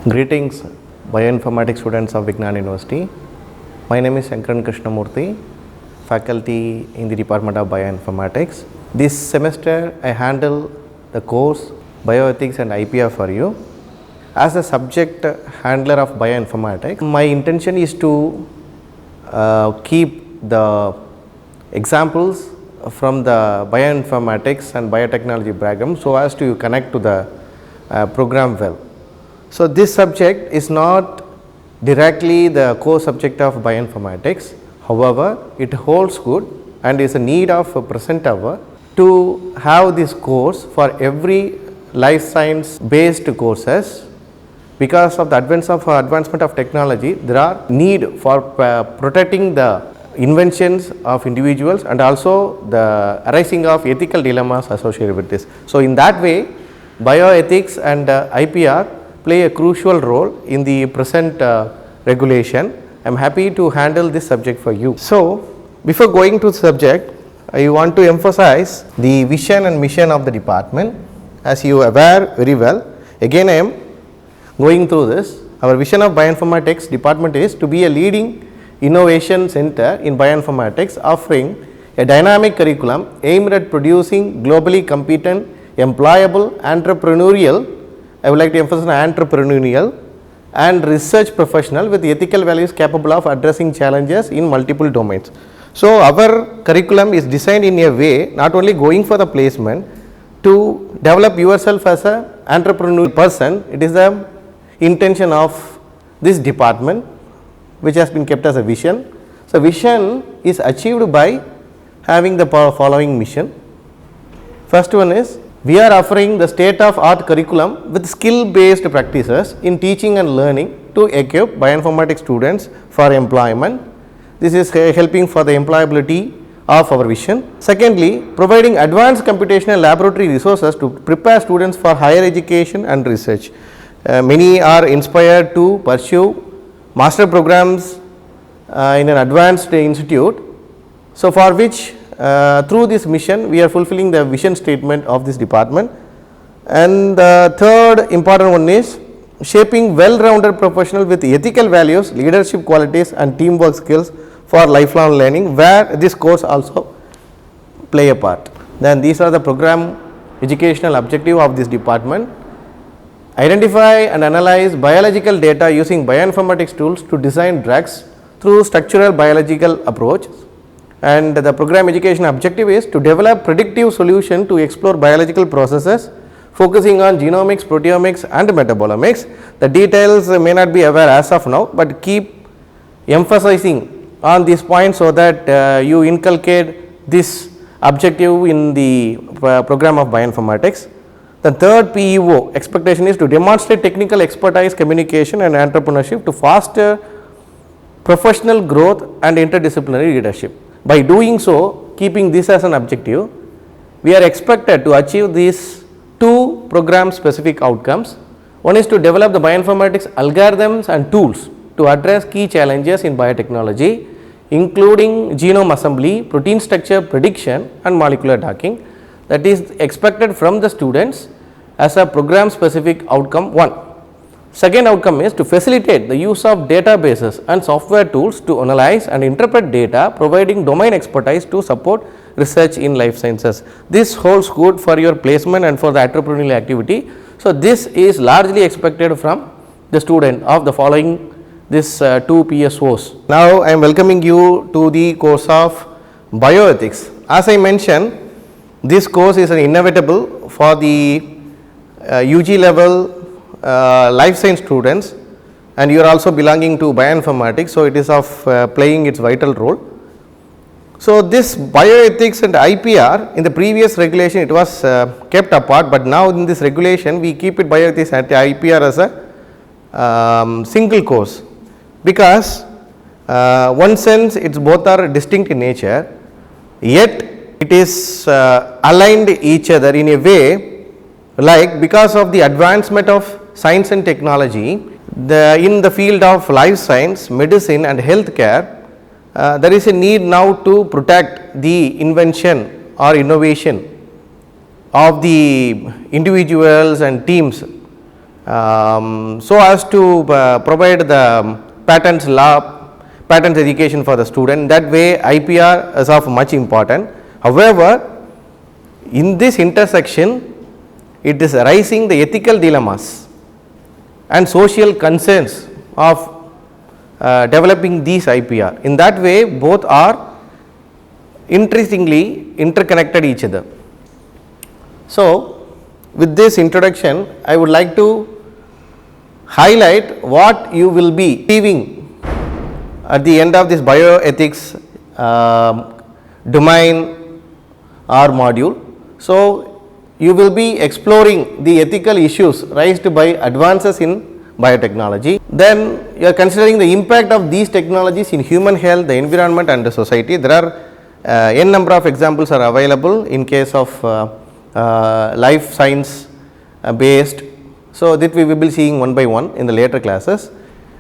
Greetings, bioinformatics students of Vignan University. My name is Shankaran, faculty in the Department of Bioinformatics. This semester I handle the course Bioethics and IPR for you. As a subject handler of bioinformatics, my intention is to keep the examples from the bioinformatics and biotechnology background so as to connect to the program well. So, this subject is not directly the core subject of bioinformatics, however, it holds good and is a need of a present hour to have this course for every life science based courses. Because of the advancement of technology, there are need for protecting the inventions of individuals and also the arising of ethical dilemmas associated with this. So, in that way bioethics and IPR play a crucial role in the present regulation. I am happy to handle this subject for you. So, before going to the subject, I want to emphasize the vision and mission of the department. As you are aware very well, again I am going through this. Our vision of bioinformatics department is to be a leading innovation center in bioinformatics, offering a dynamic curriculum aimed at producing globally competent, employable, entrepreneurial, I would like to emphasize entrepreneurial and research professional with ethical values capable of addressing challenges in multiple domains. So, our curriculum is designed in a way not only going for the placement to develop yourself as an entrepreneurial person, it is the intention of this department which has been kept as a vision. So, vision is achieved by having the following mission. First one is, we are offering the state of art curriculum with skill based practices in teaching and learning to equip bioinformatics students for employment. This is helping for the employability of our vision. Secondly, providing advanced computational laboratory resources to prepare students for higher education and research. Many are inspired to pursue master programs in an advanced institute. So, for which through this mission we are fulfilling the vision statement of this department. And the third important one is shaping well-rounded professional with ethical values, leadership qualities and teamwork skills for lifelong learning, where this course also play a part. Then these are the program educational objective of this department. Identify and analyze biological data using bioinformatics tools to design drugs through structural biological approach. And the program education objective is to develop predictive solution to explore biological processes focusing on genomics, proteomics and metabolomics. The details may not be aware as of now, but keep emphasizing on this point so that you inculcate this objective in the program of bioinformatics. The third PEO expectation is to demonstrate technical expertise, communication and entrepreneurship to foster professional growth and interdisciplinary leadership. By doing so, keeping this as an objective, we are expected to achieve these two program specific outcomes. One is to develop the bioinformatics algorithms and tools to address key challenges in biotechnology, including genome assembly, protein structure prediction and molecular docking. That is expected from the students as a program specific outcome 1. Second outcome is to facilitate the use of databases and software tools to analyze and interpret data, providing domain expertise to support research in life sciences. This holds good for your placement and for the entrepreneurial activity. So, this is largely expected from the student of the following this two PSOs. Now, I am welcoming you to the course of bioethics. As I mentioned, this course is an inevitable for the UG level life science students, and you are also belonging to bioinformatics. So, it is of playing its vital role. So, this bioethics and IPR in the previous regulation it was kept apart, but now in this regulation we keep it bioethics and IPR as a single course, because one sense it's both are distinct in nature, yet it is aligned each other in a way, like because of the advancement of science and technology in the field of life science, medicine and healthcare, there is a need now to protect the invention or innovation of the individuals and teams so as to provide the patents education for the student. That way IPR is of much important. However, in this intersection it is raising the ethical dilemmas and social concerns of developing these IPR. In that way both are interestingly interconnected each other. So, with this introduction I would like to highlight what you will be achieving at the end of this bioethics domain or module. So, you will be exploring the ethical issues raised by advances in biotechnology. Then you are considering the impact of these technologies in human health, the environment and the society. There are n number of examples are available in case of life science based. So, that we will be seeing one by one in the later classes.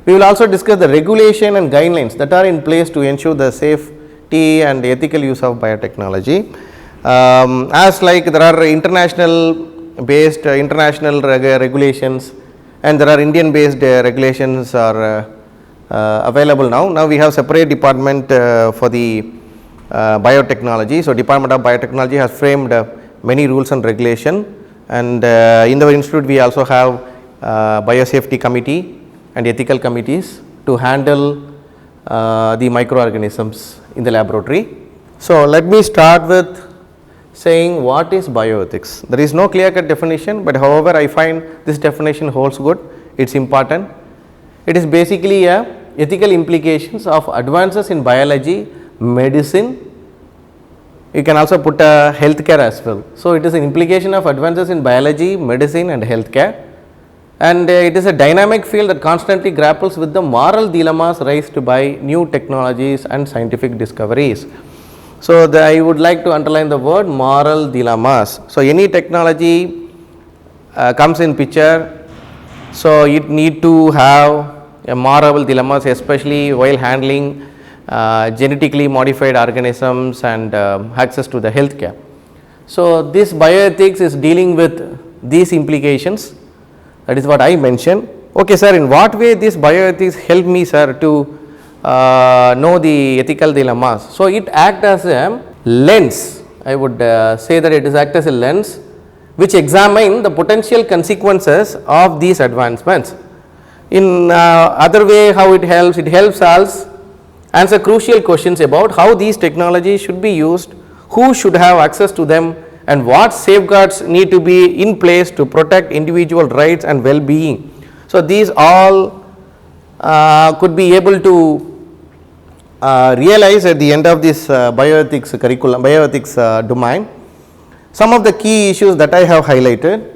We will also discuss the regulation and guidelines that are in place to ensure the safety and ethical use of biotechnology. As like there are international based regulations and there are Indian based regulations are available now. Now, we have separate department for the biotechnology. So, Department of Biotechnology has framed many rules and regulation, and in the institute we also have biosafety committee and ethical committees to handle the microorganisms in the laboratory. So, let me start with saying what is bioethics. There is no clear cut definition, but however I find this definition holds good, it is important. It is basically a ethical implications of advances in biology, medicine. You can also put a healthcare as well. So, it is an implication of advances in biology, medicine and healthcare, and it is a dynamic field that constantly grapples with the moral dilemmas raised by new technologies and scientific discoveries. So, I would like to underline the word moral dilemmas. So, any technology comes in picture, so it need to have a moral dilemmas, especially while handling genetically modified organisms and access to the healthcare. So, this bioethics is dealing with these implications, that is what I mentioned. Okay sir, in what way this bioethics help me sir to know the ethical dilemmas? So, it acts as a lens, I would say that it is act as a lens which examine the potential consequences of these advancements. In other way how it helps us answer crucial questions about how these technologies should be used, who should have access to them and what safeguards need to be in place to protect individual rights and well-being. So, these all could be able to realize at the end of this bioethics curriculum, bioethics domain. Some of the key issues that I have highlighted.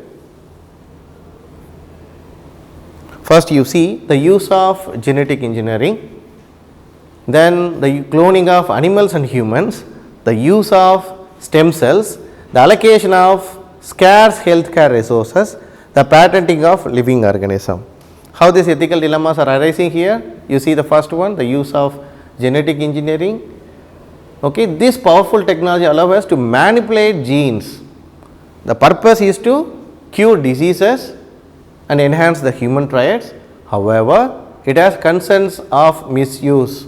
First, you see the use of genetic engineering, then the cloning of animals and humans, the use of stem cells, the allocation of scarce healthcare resources, the patenting of living organism. How these ethical dilemmas are arising here? You see the first one, the use of genetic engineering. Okay, this powerful technology allows us to manipulate genes. The purpose is to cure diseases and enhance the human traits. However, it has concerns of misuse.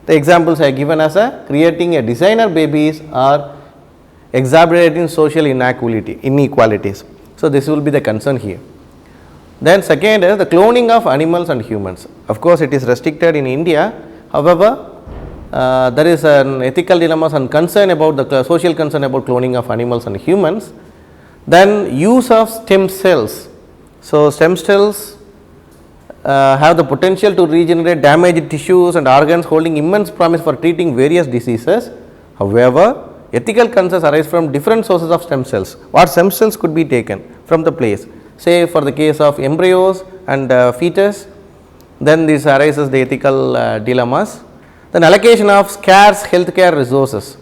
The examples are given as creating a designer babies or exacerbating social inequalities. So, this will be the concern here. Then second is the cloning of animals and humans. Of course, it is restricted in India. However, there is an ethical dilemma and concern about the social concern about cloning of animals and humans. Then use of stem cells. So, stem cells have the potential to regenerate damaged tissues and organs, holding immense promise for treating various diseases. However, ethical concerns arise from different sources of stem cells. What stem cells could be taken from the place, say for the case of embryos and fetus, then this arises the ethical dilemmas. Then allocation of scarce healthcare resources.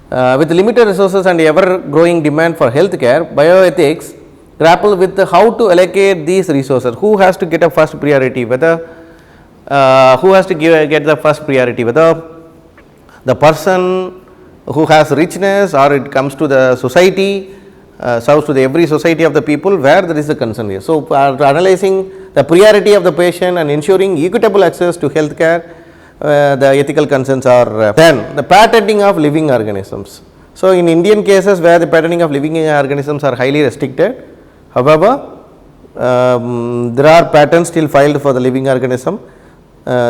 With limited resources and ever growing demand for healthcare, bioethics grapple with how to allocate these resources. Who has to get a first priority, whether who has to get the first priority, whether the person who has richness or it comes to the society serves to the every society of the people where there is a concern here. So, analyzing the priority of the patient and ensuring equitable access to health care, the ethical concerns are then the patenting of living organisms. So, in Indian cases where the patenting of living organisms are highly restricted, however, there are patents still filed for the living organism.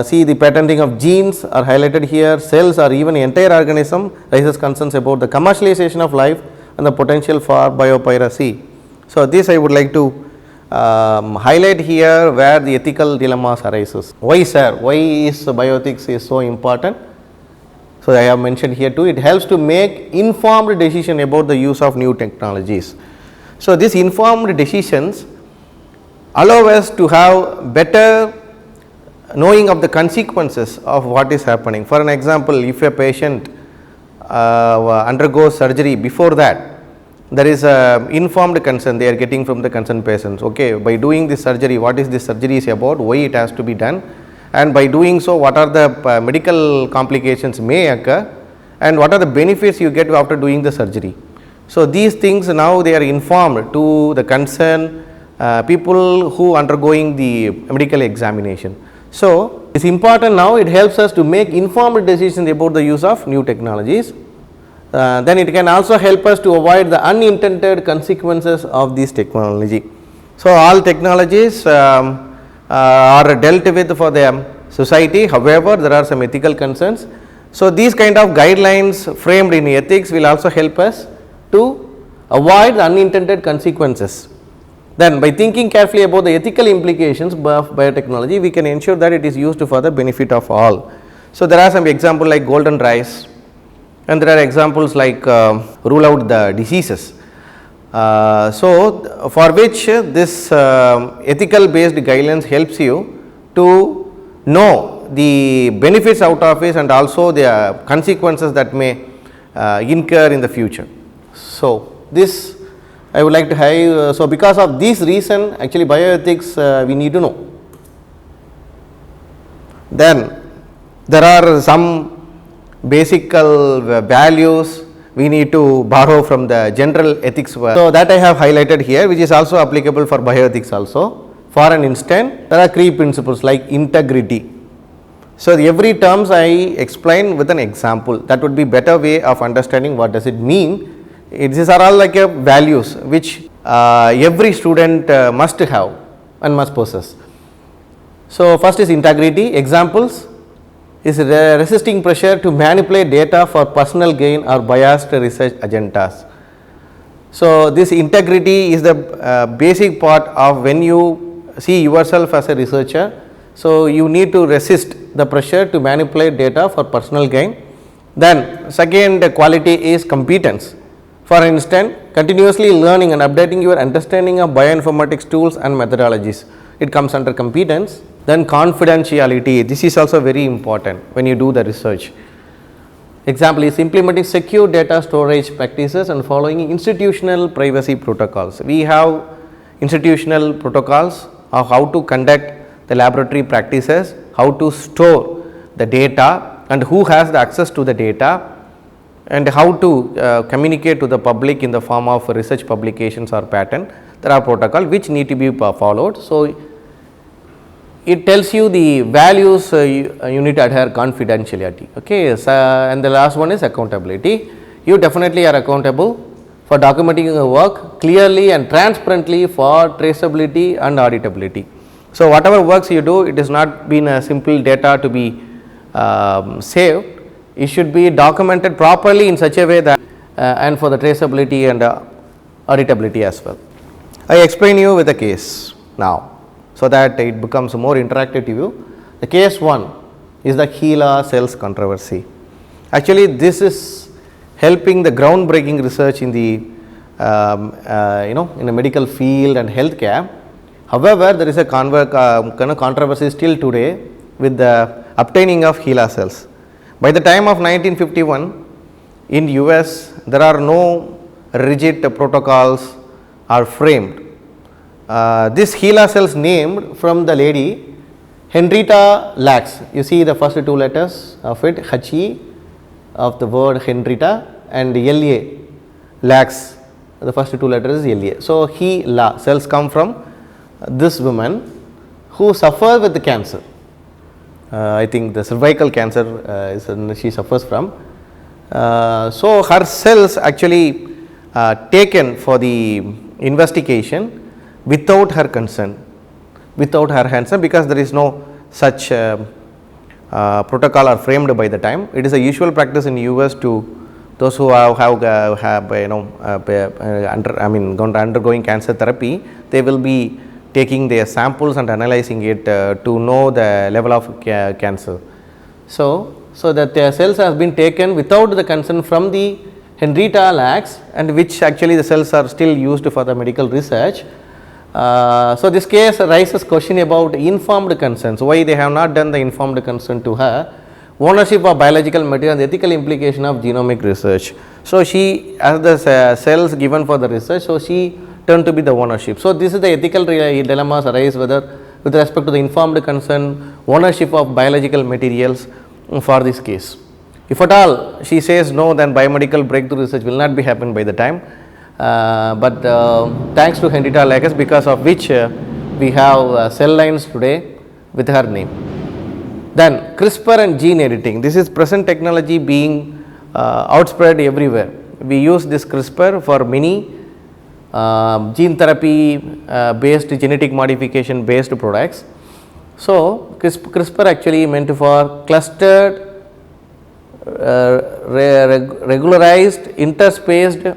See, the patenting of genes are highlighted here, cells or even entire organism raises concerns about the commercialization of life and the potential for biopiracy. So, this I would like to highlight here where the ethical dilemmas arises. Why, sir? Why is bioethics is so important? So, I have mentioned here too, it helps to make informed decision about the use of new technologies. So, these informed decisions allow us to have better knowing of the consequences of what is happening. For an example, if a patient undergoes surgery, before that there is a informed consent they are getting from the concerned patients. Okay, by doing this surgery, what is this surgery is about, why it has to be done, and by doing so what are the medical complications may occur, and what are the benefits you get after doing the surgery. So, these things now they are informed to the concerned people who undergoing the medical examination. So, it is important now, it helps us to make informed decisions about the use of new technologies. Then it can also help us to avoid the unintended consequences of this technology. So, all technologies are dealt with for the society, however, there are some ethical concerns. So, these kind of guidelines framed in ethics will also help us to avoid the unintended consequences. Then by thinking carefully about the ethical implications of biotechnology, we can ensure that it is used for the benefit of all. So, there are some examples like golden rice, and there are examples like rule out the diseases. So, for which this ethical based guidelines helps you to know the benefits out of it and also the consequences that may incur in the future. So, this I would like to have. So, because of this reason actually bioethics we need to know. Then there are some basic values we need to borrow from the general ethics. So, that I have highlighted here, which is also applicable for bioethics also. For an instance, there are key principles like integrity. So, every terms I explain with an example, that would be better way of understanding what does it mean. These are all like a values which every student must have and must possess. So, first is integrity. Examples is resisting pressure to manipulate data for personal gain or biased research agendas. So, this integrity is the basic part of when you see yourself as a researcher. So, you need to resist the pressure to manipulate data for personal gain. Then second quality is competence. For instance, continuously learning and updating your understanding of bioinformatics tools and methodologies, it comes under competence. Then confidentiality, this is also very important when you do the research. Example is implementing secure data storage practices and following institutional privacy protocols. We have institutional protocols of how to conduct the laboratory practices, how to store the data and who has the access to the data, and how to communicate to the public in the form of research publications or patent. There are protocols which need to be followed. So, it tells you the values you need to adhere confidentiality. Okay. So, and the last one is accountability. You definitely are accountable for documenting your work clearly and transparently for traceability and auditability. So, whatever works you do, it is not been a simple data to be saved. It should be documented properly in such a way that and for the traceability and auditability as well. I explain you with a case now, so that it becomes more interactive to you. The case 1 is the HeLa cells controversy. Actually, this is helping the groundbreaking research in the in the medical field and healthcare. However, there is a controversy still today with the obtaining of HeLa cells. By the time of 1951 in US, there are no rigid protocols are framed. This HeLa cells named from the lady Henrietta Lacks. You see the first two letters of it, He of the word Henrietta and La Lacks. the first two letters is LA. So, he, La, cells come from this woman who suffer with the cancer. I think the cervical cancer she suffers from. So, her cells actually taken for the investigation without her consent, without her consent, because there is no such protocol are framed by the time. It is a usual practice in US to those who have undergoing cancer therapy, they will be taking their samples and analyzing it to know the level of cancer. So that their cells has been taken without the consent from the Henrietta Lacks, and which actually the cells are still used for the medical research. So this case raises question about informed consent. So why they have not done the informed consent to her, ownership of biological material and the ethical implication of genomic research. So she, as the cells given for the research, so she turned to be the ownership. So this is the ethical dilemmas arise whether with respect to the informed consent, ownership of biological materials for this case. If at all she says no, then biomedical breakthrough research will not be happen by the time. But thanks to Henrietta Lacks, because of which we have cell lines today with her name. Then CRISPR and gene editing. This is present technology being outspread everywhere. We use this CRISPR for many gene therapy based genetic modification based products. So CRISPR actually meant for clustered regularized interspaced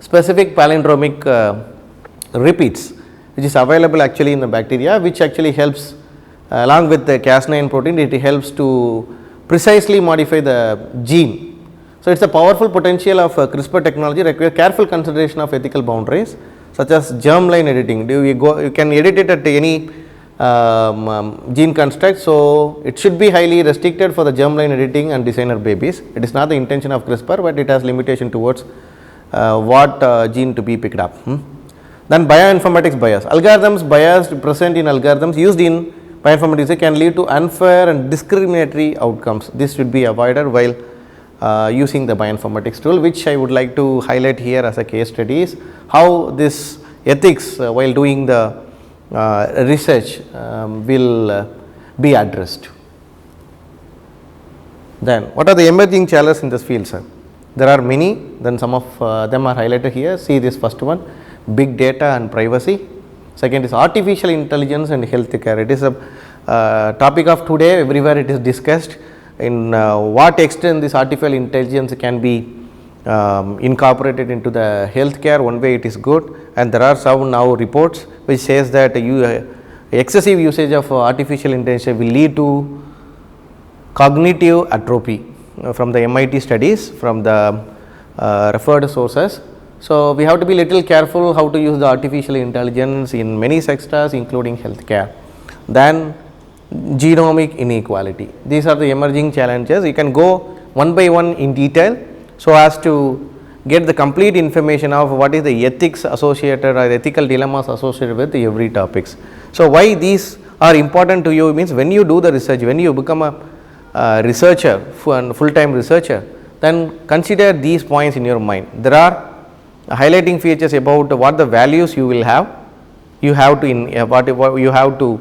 specific palindromic repeats, which is available actually in the bacteria, which actually helps along with the Cas9 protein, it helps to precisely modify the gene. So, it is a powerful potential of CRISPR technology requires careful consideration of ethical boundaries such as germline editing. You can edit it at any gene construct. So, it should be highly restricted for the germline editing and designer babies. It is not the intention of CRISPR, but it has limitation towards what gene to be picked up. Then bioinformatics bias. Algorithms biased present in algorithms used in bioinformatics can lead to unfair and discriminatory outcomes. This should be avoided while using the bioinformatics tool, which I would like to highlight here as a case study is how this ethics while doing the research will be addressed. Then what are the emerging challenges in this field, sir? There are many, then some of them are highlighted here. See this first one, big data and privacy. Second is artificial intelligence and healthcare. It is a topic of today, everywhere it is discussed in what extent this artificial intelligence can be incorporated into the healthcare. One way it is good, and there are some now reports which says that excessive usage of artificial intelligence will lead to cognitive atrophy from the MIT studies, from the referred sources. So, we have to be little careful how to use the artificial intelligence in many sectors including healthcare. Then genomic inequality. These are the emerging challenges. You can go one by one in detail so as to get the complete information of what is the ethics associated or ethical dilemmas associated with every topics. So, why these are important to you means when you do the research, when you become a researcher, full time researcher, then consider these points in your mind. There are highlighting features about what the values you will have, you have to what you have to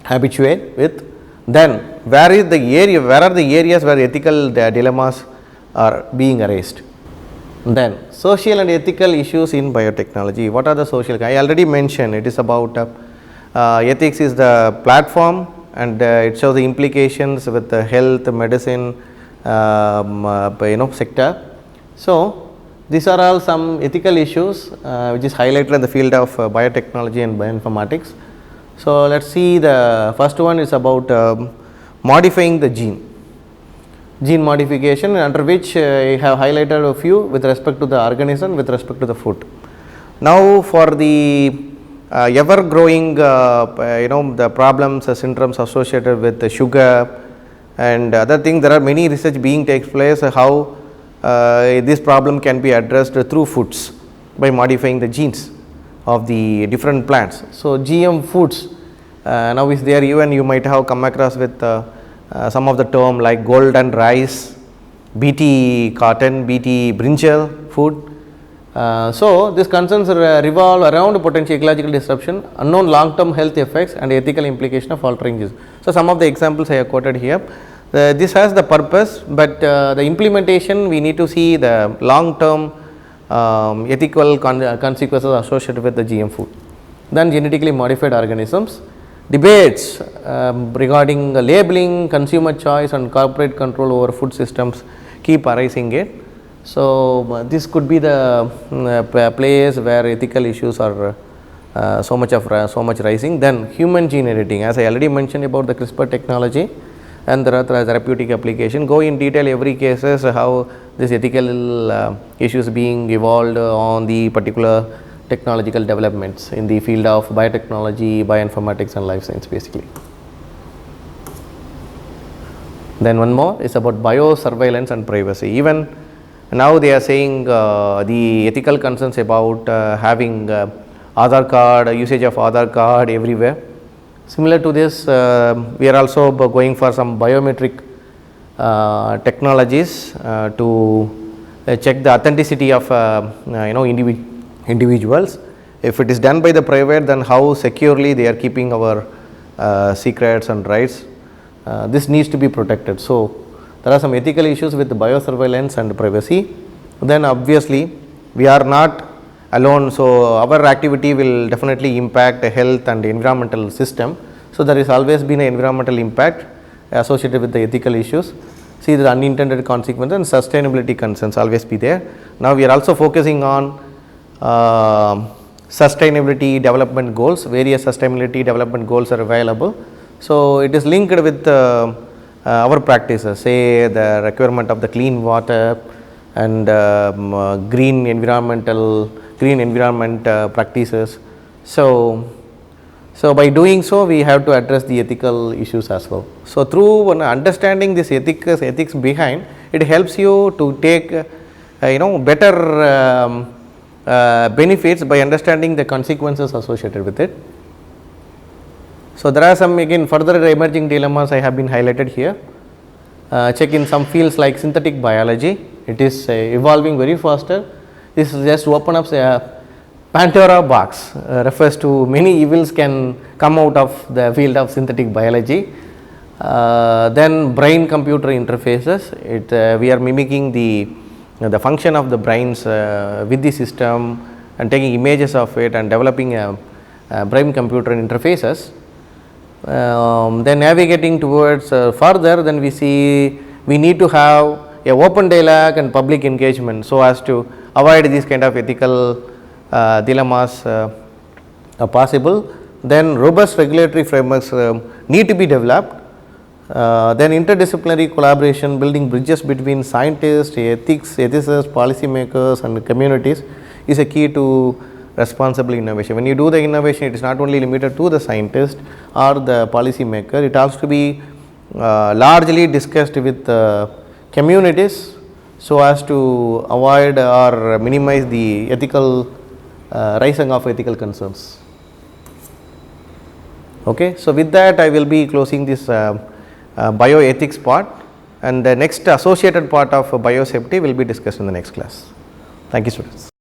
habituate with. Then where is the area, where are the areas where ethical dilemmas are being raised. Then social and ethical issues in biotechnology. What are the social? I already mentioned it is about ethics is the platform, and it shows the implications with the health, medicine, sector. So these are all some ethical issues which is highlighted in the field of biotechnology and bioinformatics. So let us see, the first one is about modifying the gene modification, under which I have highlighted a few with respect to the organism, with respect to the food. Now for the ever growing the problems, syndromes associated with the sugar and other things, there are many research being takes place how this problem can be addressed through foods by modifying the genes of the different plants. So GM foods now is there, even you might have come across with some of the term like golden rice, BT cotton, BT brinjal food, So, these concerns revolve around potential ecological disruption, unknown long term health effects and ethical implication of altering this. So, some of the examples I have quoted here. This has the purpose, but the implementation we need to see the long term ethical consequences associated with the GM food. Then genetically modified organisms, debates regarding labeling, consumer choice and corporate control over food systems keep arising it. So, this could be the place where ethical issues are so much rising. Then human gene editing, as I already mentioned about the CRISPR technology and there are therapeutic application, go in detail every cases how this ethical issues being evolved on the particular technological developments in the field of biotechnology, bioinformatics and life science basically. Then one more is about biosurveillance and privacy. Even now they are saying the ethical concerns about having Aadhaar card, usage of Aadhaar card everywhere. Similar to this, we are also going for some biometric technologies to check the authenticity of individuals. If it is done by the private, then how securely they are keeping our secrets and rights. This needs to be protected. So, there are some ethical issues with the biosurveillance and privacy. Then obviously, we are not alone. So, our activity will definitely impact the health and environmental system. So, there is always been an environmental impact associated with the ethical issues. See the unintended consequences and sustainability concerns always be there. Now, we are also focusing on sustainability development goals, various sustainability development goals are available. So, it is linked with our practices, say the requirement of the clean water and green environment practices. So, by doing so we have to address the ethical issues as well. So, through understanding this ethics behind, it helps you to take better benefits by understanding the consequences associated with it. So, there are some again further emerging dilemmas I have been highlighted here. Check in some fields like synthetic biology, it is evolving very faster. This is just open up a Pandora box, refers to many evils can come out of the field of synthetic biology. Then brain computer interfaces, we are mimicking the function of the brains with the system and taking images of it and developing a brain computer interfaces. Then navigating towards further, then we see we need to have a open dialogue and public engagement, so as to avoid these kind of ethical dilemmas possible. Then robust regulatory frameworks need to be developed. Then interdisciplinary collaboration, building bridges between scientists, ethicists, policymakers and communities is a key to responsible innovation. When you do the innovation, it is not only limited to the scientist or the policy maker, it has to be largely discussed with communities, so as to avoid or minimize the ethical rising of ethical concerns. Okay. So, with that I will be closing this bioethics part, and the next associated part of biosafety will be discussed in the next class. Thank you, students.